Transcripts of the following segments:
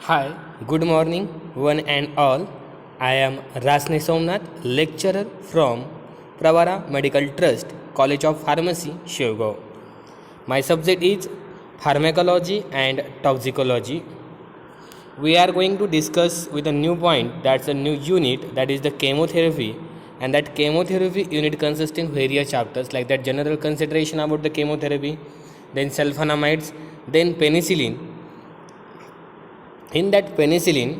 Hi, good morning, one and all. I am Rasne Somnath, lecturer from Pravara Medical Trust, College of Pharmacy, Shivagaon. My subject is pharmacology and toxicology. We are going to discuss with a new point, that's a new unit, that is the chemotherapy. And that chemotherapy unit consists in various chapters like that general consideration about the chemotherapy, then sulfonamides, then penicillin. In that penicillins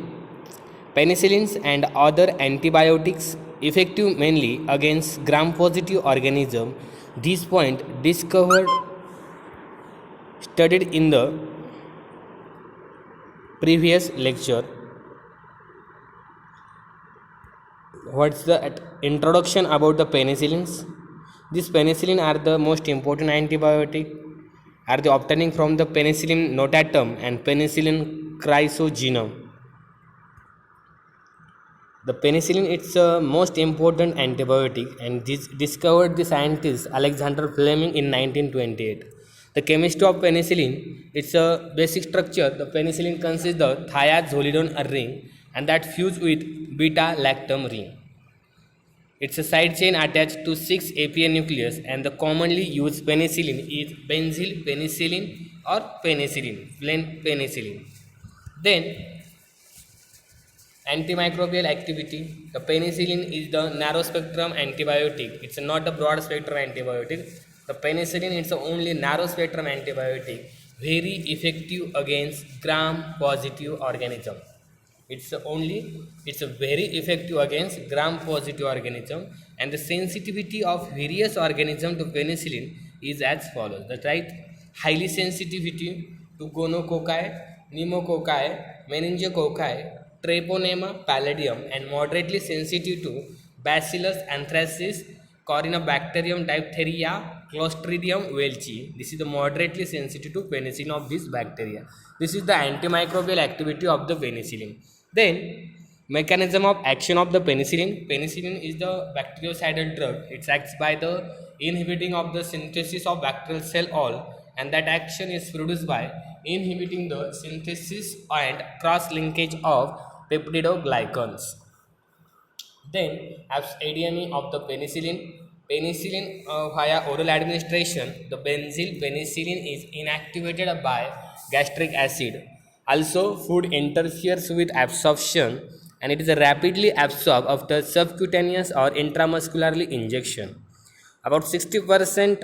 and other antibiotics effective mainly against gram-positive organism. This point discovered studied in the previous lecture. What's the introduction about the penicillins? These penicillin are the most important antibiotic are the obtaining from the penicillin notatum and penicillin chrysogenum. The penicillin is the most important antibiotic and this discovered the scientist Alexander Fleming in 1928. The chemistry of penicillin, it's a basic structure. The penicillin consists of thiazolidine ring and that fused with beta-lactam ring. It's a side chain attached to 6 APA nucleus and the commonly used penicillin is benzyl penicillin or penicillin, plain penicillin. Then antimicrobial activity. The penicillin is the narrow spectrum antibiotic. It's not a broad spectrum antibiotic. The penicillin is the only narrow spectrum antibiotic, very effective against gram positive organism. It's a very effective against gram positive organism, and the sensitivity of various organism to penicillin is as follows. That's right, highly sensitivity to gonococci, pneumococci, meningococci, Treponema pallidum, and moderately sensitive to Bacillus anthracis, Corynebacterium diphtheria, Clostridium welchii. This is the moderately sensitive to penicillin of this bacteria. This is the antimicrobial activity of the penicillin. Then mechanism of action of the penicillin. Penicillin is the bactericidal drug. It acts by the inhibiting of the synthesis of bacterial cell wall, and that action is produced by inhibiting the synthesis and cross linkage of peptidoglycans. Then, as ADME of the penicillin via oral administration, the benzyl penicillin is inactivated by gastric acid. Also, food interferes with absorption and it is rapidly absorbed after subcutaneous or intramuscularly injection. About 60%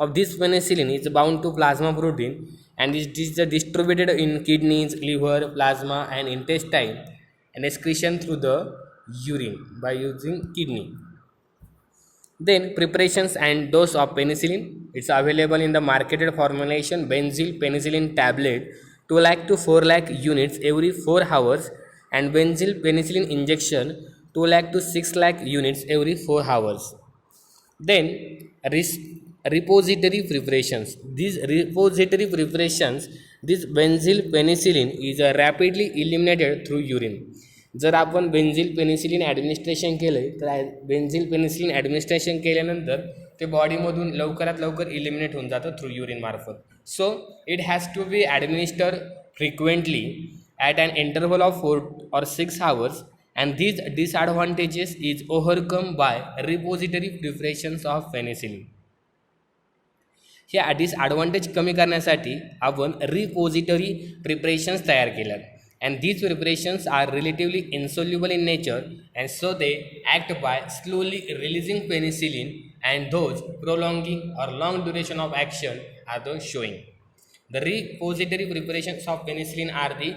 of this penicillin is bound to plasma protein and it is distributed in kidneys, liver, plasma and intestine and excretion through the urine by using kidney. Then preparations and dose of penicillin. It's available in the marketed formulation benzyl penicillin tablet 2 lakh to 4 lakh units every 4 hours and benzyl penicillin injection 2 lakh to 6 lakh units every 4 hours. Then repository preparations. These repository preparations, this benzyl penicillin is rapidly eliminated through urine. जर आपण बेन्झिल penicillin administration केलं तर बेन्झिल penicillin administration केल्यानंतर ते बॉडीमधून लवकरात लवकर eliminate होऊन जातं थ्रू युरिन मार्फत. So it has to be administer frequently at an interval of 4 or 6 hours and these disadvantages is overcome by repository preparations of penicillin. ह्या डिसॲडव्हान्टेज कमी करण्यासाठी आपण रिपोजिटरी प्रिपरेशन्स तयार केल्यात and these preparations are relatively insoluble in nature and so they act by slowly releasing penicillin and those prolonging or long duration of action are those showing. The repository preparations of penicillin are the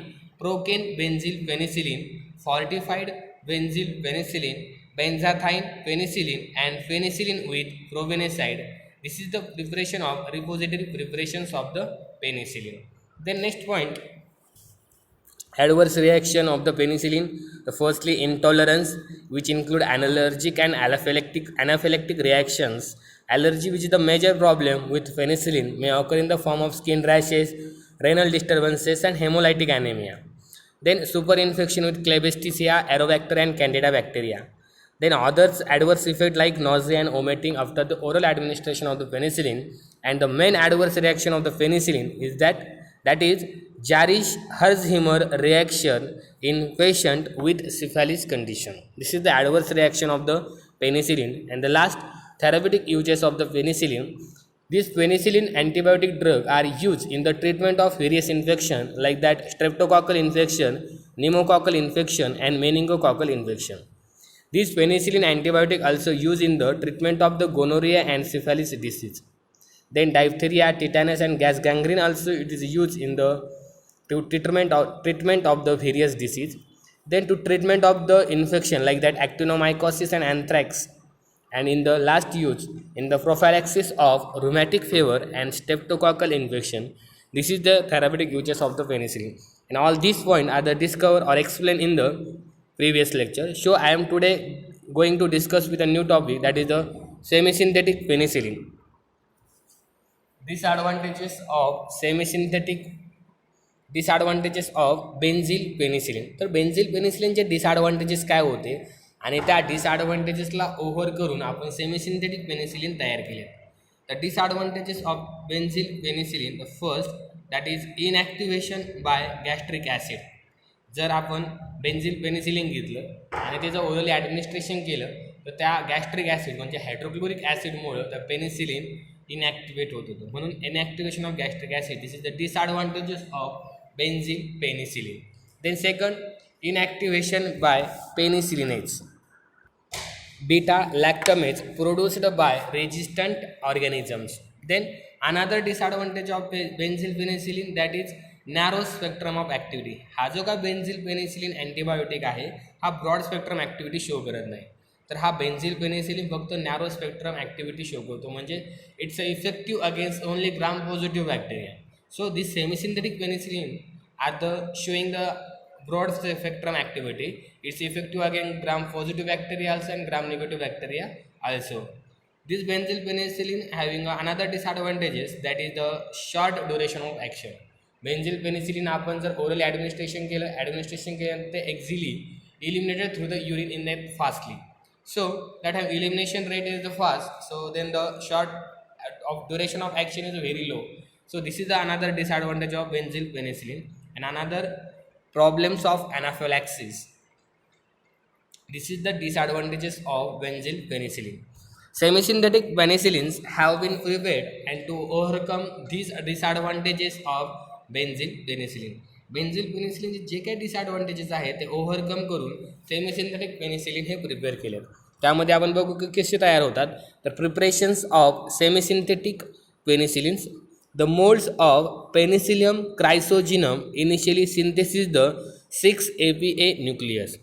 procaine benzyl penicillin, fortified benzyl penicillin, benzathine penicillin and penicillin with probenecide. This is the preparation of repository preparations of the penicillin. Then next point, adverse reaction of the penicillin. Firstly, intolerance, which include allergic and anaphylactic reactions. Allergy, which is the major problem with penicillin, may occur in the form of skin rashes, renal disturbances and hemolytic anemia. Then superinfection with Klebsiella, Aerobacter and Candida bacteria. Then others adverse effect like nausea and vomiting after the oral administration of the penicillin. And the main adverse reaction of the penicillin is that that is Jarisch-Herxheimer reaction in patient with syphilis condition. This is the adverse reaction of the penicillin. And the last, therapeutic uses of the penicillin. These penicillin antibiotic drugs are used in the treatment of various infections like that streptococcal infection, pneumococcal infection and meningococcal infection. These penicillin antibiotic also used in the treatment of the gonorrhea and syphilis disease. Then diphtheria, tetanus and gas gangrene also it is used in the treatment of the various disease. Then to treatment of the infection like that actinomycosis and anthrax. And in the last use in the prophylaxis of rheumatic fever and streptococcal infection. This is the therapeutic uses of the penicillin. And all these points are the discovered or explained in the previous lecture. So I am today going to discuss with a new topic, that is the semi-synthetic penicillin. Disadvantages of semi-synthetic, disadvantages of benzyl penicillin. तर benzyl पेनिसिलिनचे disadvantages काय होते आणि त्या डिसएडव्हान्टेजेसला over करून आपण semisynthetic penicillin तयार केले. तर disadvantages of benzyl penicillin, the first that is inactivation by gastric acid. जर आपण बेन्झिल पेनिसिलिन घेतलं आणि त्याचं ओरली ॲडमिनिस्ट्रेशन केलं तर त्या गॅस्ट्रिक ॲसिड म्हणजे हायड्रोक्लोरिक ॲसिडमुळं त्या पेनिसिलिन इनॲक्टिवेट होत होतं. म्हणून inactivation of gastric acid, this is the disadvantages of benzyl penicillin. Then second, inactivation by penicillinase. Beta lactamase produced by resistant organisms. Then another disadvantage of benzyl penicillin, that is narrow spectrum of activity. हा जो का बेन्झिल penicillin antibiotic आहे हा broad spectrum activity show करत नाही. तर हा बेन्झिल penicillin फक्त नॅरो स्पेक्ट्रम ॲक्टिव्हिटी शो करतो, म्हणजे it's effective against only gram positive bacteria. So this semi-synthetic penicillin are the showing the broad spectrum activity. It's effective against gram-positive bacteria also and gram-negative bacteria also. This benzyl penicillin having another disadvantages, that is the short duration of action. Benzyl penicillin आपण जर oral administration केलं ते easily eliminated through the urine in that fastly. So that have elimination rate is the fast. So then the short of duration of action is very low. So this is the another disadvantage of benzyl penicillin. And another problems of anaphylaxis. This is the disadvantages of benzyl penicillin. Semi-synthetic penicillins have been prepared and to overcome these disadvantages of benzyl penicillin. बेन्झिल पेनिसिलिनचे जे काही disadvantages आहेत ते overcome करून semisynthetic penicillin हे prepare केलेत. त्यामध्ये आपण बघू की कसे तयार होतात. तर preparations of semisynthetic penicillins. The molds of Penicillium chrysogenum initially synthesize the 6-APA nucleus.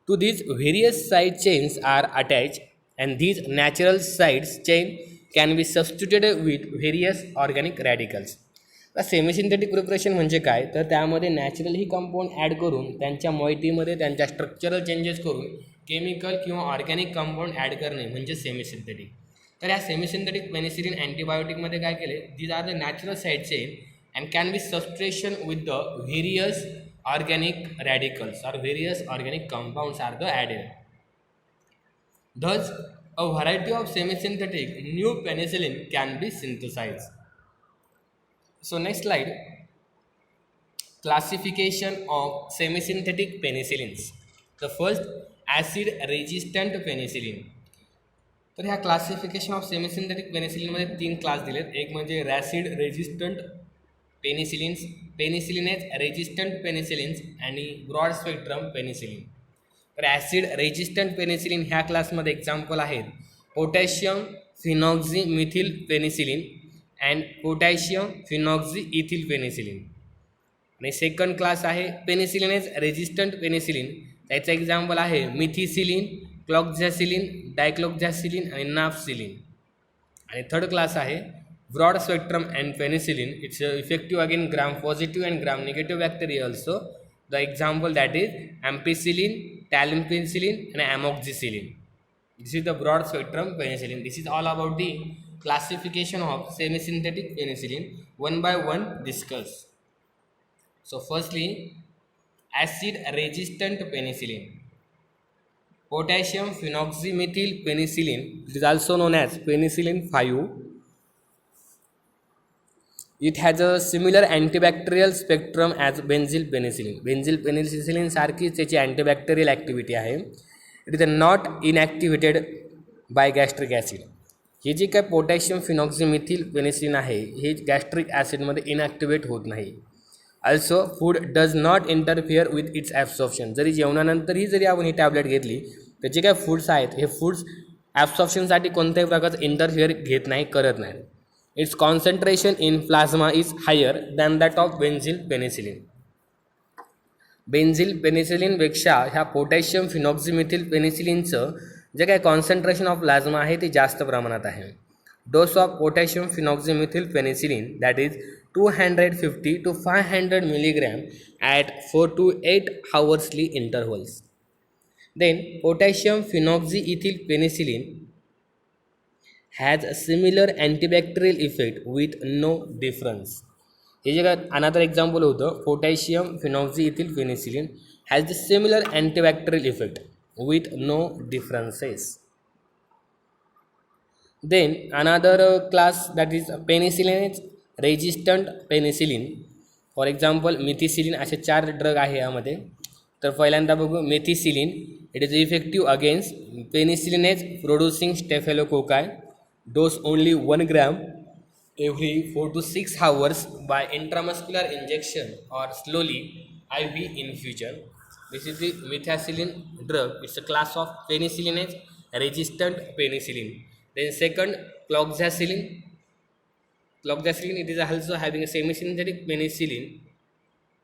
To these various side chains are attached and these natural side chain can be substituted with various organic radicals. तर semisynthetic preparation म्हणजे काय, तर त्यामध्ये natural ही compound add करून त्यांच्या मॉइटीमध्ये त्यांच्या structural changes करून chemical किंवा ऑर्गॅनिक कंपाऊंड ॲड करणे म्हणजे सेमीसिंथेटिक. तर या सेमीसिंथेटिक पेनिसिलिन अँटीबायोटिकमध्ये काय केले, these are the natural side chain and can be substitution with the various organic radicals or various organic compounds are the added. Thus, a variety of semi-synthetic new penicillin can be synthesized. So next slide, classification of semi-synthetic penicillins. The first, acid-resistant penicillin. तर ह्या classification of semisynthetic पेनिसिलिनमध्ये 3 class दिलेत. एक म्हणजे acid resistant penicillins, penicillinase resistant penicillins आणि broad spectrum penicillin. तर acid resistant penicillin ह्या क्लासमध्ये एक्झाम्पल आहेत potassium phenoxy methyl penicillin and potassium phenoxy ethyl penicillin. आणि सेकंड क्लास आहे पेनिसिलिनेज रेजिस्टंट पेनिसिलिन, त्याचं एक्झाम्पल आहे मिथिसिलिन, क्लॉक्झॅसिलिन, डायक्लॉक्झॅसिलिन आणि नाफसिलिन. आणि थर्ड क्लास आहे broad spectrum and penicillin. Its effective again gram positive and gram negative bacteria also. The example that is ampicillin, talampicillin आणि amoxicillin. This is the broad spectrum penicillin. This is all about the classification of semi-synthetic penicillin. One by one discuss. So firstly, acid resistant penicillin. Potassium phenoxymethyl penicillin, it is also known as penicillin 5, It has a similar antibacterial spectrum as benzyl penicillin. Benzyl penicillin सारखीच त्याची antibacterial activity आहे. It is not inactivated by gastric acid. हे जे काय potassium phenoxymethyl penicillin आहे हे gastric ॲसिडमध्ये इनॅक्टिवेट होत नाही. also food does not interfere with its absorption. जरी जेवणानंतरही जरी आपण ही tablet घेतली तर जे काय फूड्स आहेत हे फूड्स ॲब्सॉर्प्शनसाठी कोणत्याही प्रकारचं इंटरफिअर घेत नाही, करत नाही. Its concentration in plasma is higher than that of benzyl penicillin. Benzyl पेनिसिलिनपेक्षा ह्या पोटॅशियम फिनॉक्झिमिथिल पेनिसिलिनचं जे काय कॉन्सन्ट्रेशन ऑफ प्लाझ्मा आहे ते जास्त प्रमाणात आहे. Dose of potassium phenoxymethyl penicillin that is 250 to 500 milligram at 4 to 8 hourly intervals. Then potassium phenoxyethyl penicillin has a similar antibacterial effect with no difference. हे जे another example होतं potassium phenoxyethyl penicillin has the similar antibacterial effect with no differences. Then another class that is penicillin resistant penicillin. For example methicillin असे 4 drug आहे यामध्ये. तर पहिल्यांदा बघू methicillin. It is effective against penicillinase producing staphylococci. Dose only 1 gram every 4 to 6 hours by intramuscular injection or slowly IV infusion. This is the methicillin drug. It's a class of penicillinase resistant penicillin. Then second cloxacillin. Cloxacillin, it is also having a semi-synthetic penicillin.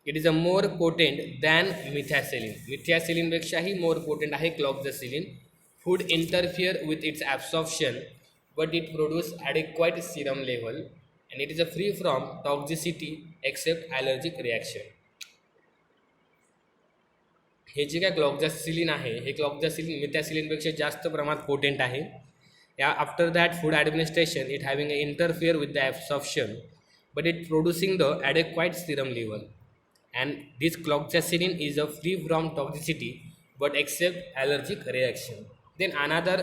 It is a more potent than methicillin. Methicillin पेक्षाही more potent आहे cloxacillin. Food interfere with its absorption, but it produce adequate serum level and it is a free from toxicity except allergic reaction. हे जे काय क्लॉक्झॅसिलिन आहे हे क्लॉक्झॅसिलिन मिथॅसिलिनपेक्षा जास्त प्रमाणात potent आहे. After that food administration it having a interfere with the absorption but it producing the adequate serum level and this cloxacillin is a free from toxicity but except allergic reaction. Then another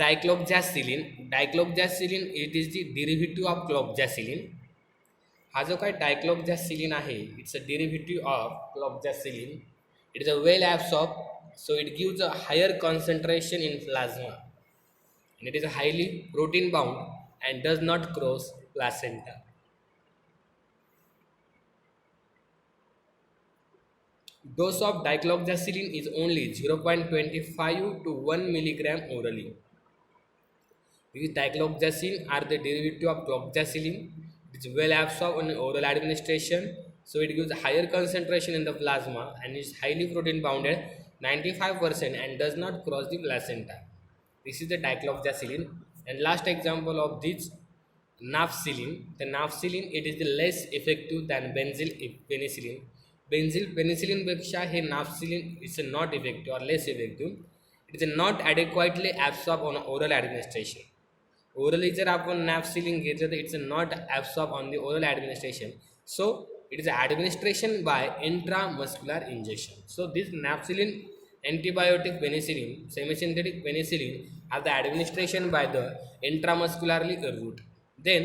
dicloxacillin. Dicloxacillin it is the derivative of cloxacillin. हा जो काय डायक्लोक्झॅसिलिन आहे it's a derivative of cloxacillin. It is a well absorbed so it gives a higher concentration in plasma. And it is highly protein bound and does not cross placenta. Dose of dicloxacillin is only 0.25 to 1 milligram orally. These dicloxacillin are the derivative of cloxacillin. It is well absorbed on oral administration, so it gives higher concentration in the plasma and is highly protein bounded 95% and does not cross the placenta. This is the dicloxacillin. And last example of this nafcillin. The nafcillin it is the less effective than benzyl penicillin. Benzyl penicillin पेक्षा हे nafcillin is not effective or less effective. It is not adequately absorbed on oral administration. Orally जर आपण nafcillin घेतलं तर it's not absorbed on the oral administration. So it is administration by intramuscular injection. So this nafcillin antibiotic penicillin, semisynthetic penicillin are the administration by the intramuscularly route. Then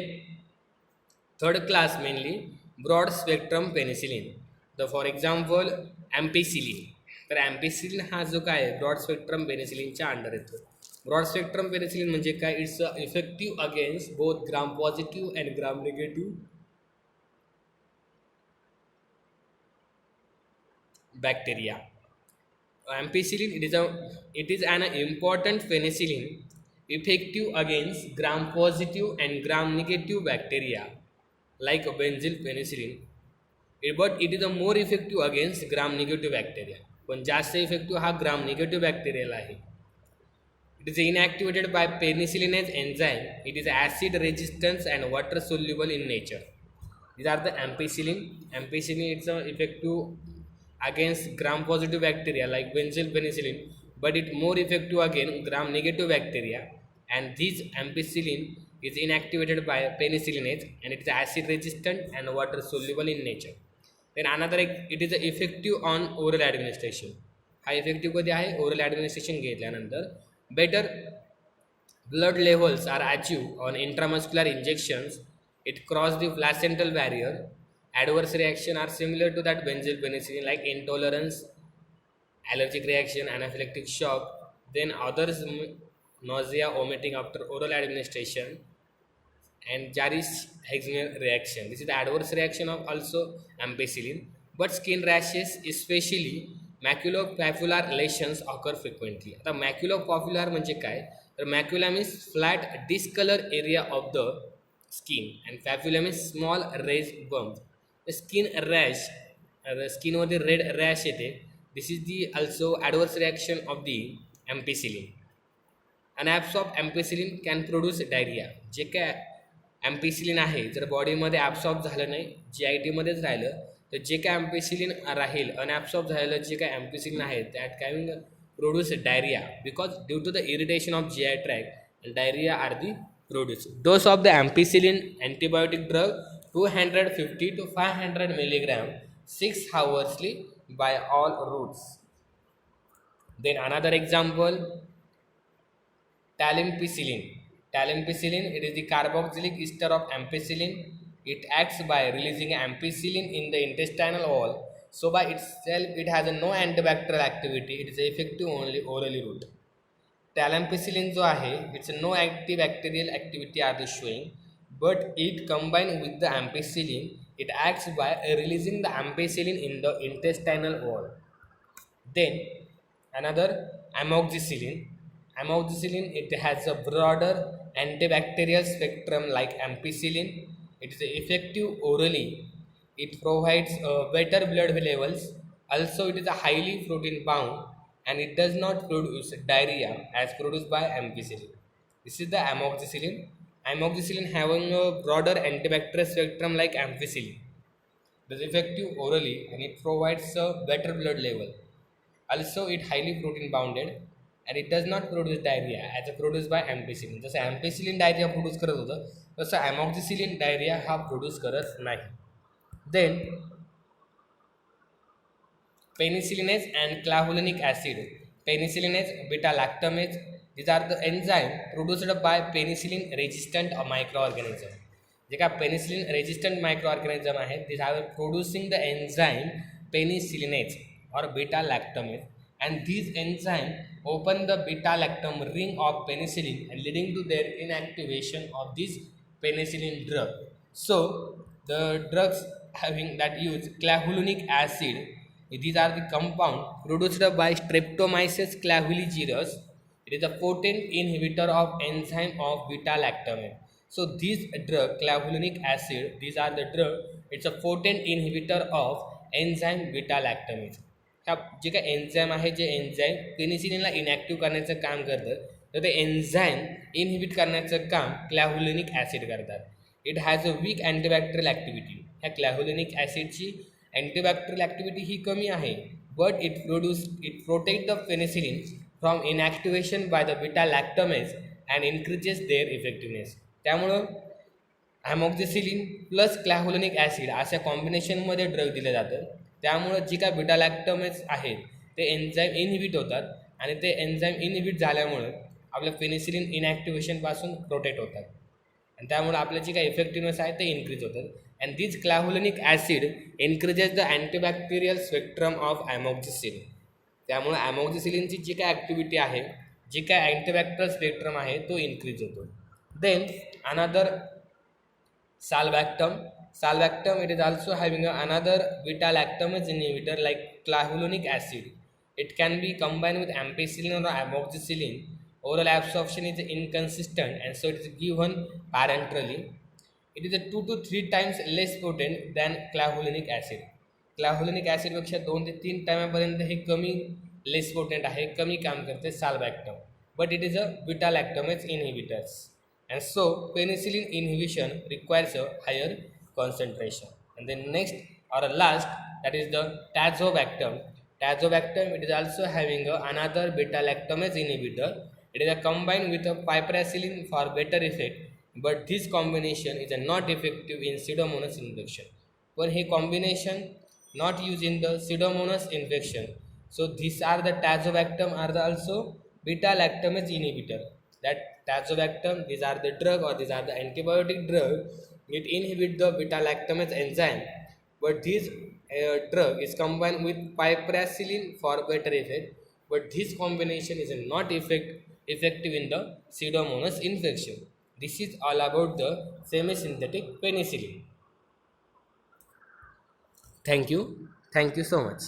third class mainly broad spectrum penicillin. The for example ampicillin. तर ampicillin हा जो काय broad spectrum पेनिसिलिनच्या under येतो. Broad spectrum penicillin म्हणजे काय it's effective against both gram positive and gram negative bacteria. Ampicillin it is an important penicillin effective against gram positive and gram negative bacteria like benzyl penicillin, but it is a more effective against gram negative bacteria. पण जास्त effective हा ग्राम negative बॅक्टेरियाला आहे. It is inactivated by penicillinase enzyme. It is acid resistant and water soluble in nature. These are the ampicillin. Ampicillin it's effective against gram positive bacteria like benzyl penicillin, but it more effective against gram negative bacteria. And this ampicillin is inactivated by penicillinase and it is acid resistant and water soluble in nature. Then another it is effective on oral administration. हा effective कधी आहे oral administration घेतल्यानंतर. Better blood levels are achieved on intramuscular injections It crossed the placental barrier. Adverse reaction are similar to that benzyl penicillin, like intolerance, allergic reaction, anaphylactic shock. Then others, nausea, vomiting after oral administration, and Jarisch-Hexmer reaction. This is the adverse reaction of also ampicillin. But skin rashes, especially maculopapular lesions, occur frequently. आता maculopapular म्हणजे काय? तर macula means flat discolor area of the skin and papula means small raised bump. The skin rash, skin मध्ये red rash येते. This is the also adverse reaction of the ampicillin. Unabsorbed ampicillin can produce diarrhoea. जे काय ampicillin आहे जर बॉडीमध्ये absorb झालं नाही, जी आय टीमध्येच राहिलं, तर जे काय अँपिसिलिन राहील अनॲब्सॉर्ब झालेलं जे काय अँपिसिलिन आहे that can produce diarrhoea because due to the irritation of G I tract diarrhoea are the produce. Dose of the ampicillin antibiotic drug 250 to 500 milligram 6 hoursly by all routes. Then another example, Talempicillin. Talempicillin, it is the carboxylic ester of ampicillin. It acts by releasing ampicillin in the intestinal wall. So by itself, it has no antibacterial activity. It is effective only orally route. Talempicillin जो आहे, it's no antibacterial activity are they showing, but it combined with the ampicillin, it acts by releasing the ampicillin in the intestinal wall. Then another amoxicillin. Amoxicillin, it has a broader antibacterial spectrum like ampicillin. It is effective orally. It provides better blood levels. Also, it is a highly protein bound and it does not produce diarrhea as produced by ampicillin. This is the amoxicillin. Amoxicillin having a broader antibacterial spectrum like ampicillin. It is effective orally and it provides a better blood level. Also, it highly protein bounded and it does not produce diarrhea as produced by ampicillin. जसं ampicillin diarrhea produce करत होतं तसं amoxicillin diarrhea हा produce करत नाही. Then penicillinase and clavulanic acid. Penicillinase, beta-lactamase, these are the enzyme produced by penicillin resistant microorganism. जे काय penicillin resistant microorganism आहेत, these are producing the enzyme penicillinase or beta-lactamase, and these enzymes open the beta-lactam ring of penicillin and leading to their inactivation of this penicillin drug. So the drugs having that use clavulanic acid, these are the compound produced by Streptomyces clavigerus. It is a potent inhibitor of enzyme of beta-lactamase. So this drug clavulanic acid, these are the drug, it's a potent inhibitor of enzyme beta-lactamase. ह्या जे काय enzyme आहे, जे enzyme पेनिसिलिनला inactive करण्याचं काम करतं, तर ते enzyme inhibit करण्याचं काम क्लॅव्हुलिनिक ॲसिड करतात. It has a weak antibacterial activity. ह्या क्लॅव्हुलिनिक ॲसिडची अँटीबॅक्टेरियल ॲक्टिव्हिटी ही कमी आहे, but it protect the penicillin from inactivation by the beta lactamase and increases their effectiveness. त्यामुळं अमॉक्झिसिलिन प्लस क्लॅव्हुलिनिक ॲसिड अशा कॉम्बिनेशनमध्ये ड्रग दिलं जातं. त्यामुळं जी काय बीटा लॅक्टमेज आहेत ते एन्झाईम इनहिबिट होतात आणि ते एन्झाईम इनहिबिट झाल्यामुळं आपलं पेनिसिलिन इनॅक्टिव्हेशनपासून प्रोटेक्ट होतात आणि त्यामुळे आपलं जी काय इफेक्टिव्हनेस आहे ते इन्क्रीज होतात. And this clavulanic acid increases the antibacterial spectrum of amoxicillin. त्यामुळे अमॉक्झिसिलिनची जी काय ॲक्टिव्हिटी आहे, जी काय अँटीबॅक्टेरियल स्पेक्ट्रम आहे तो इन्क्रीज होतो. Then another salvactam. Salvactam, it is also having another beta-lactamase inhibitor like clavulanic acid. It can be combined with ampicillin or amoxicillin. Oral absorption is inconsistent and so it is given parenterally. It is 2 to 3 times less potent than clavulanic acid. Clavulanic acid पेक्षा 2 ते 3 टाइमापर्यंत हे कमी less potent आहे, कमी काम करते salvactam. But it is a beta-lactamase inhibitors. And so penicillin inhibition requires a higher concentration. And then next or last, that is the tazobactam. Tazobactam, it is also having another beta-lactamase inhibitor. It is combined with a piperacillin for better effect, but this combination is not effective in Pseudomonas infection. But he combination not used in the Pseudomonas infection. So these are the tazobactam are the also beta-lactamase inhibitor. That tazobactam, these are the drug or these are the antibiotic drug It inhibits the beta-lactamase enzyme, but this drug is combined with piperacillin for better effect. But this combination is not effective in the Pseudomonas infection. This is all about the semi-synthetic penicillin. Thank you. Thank you so much.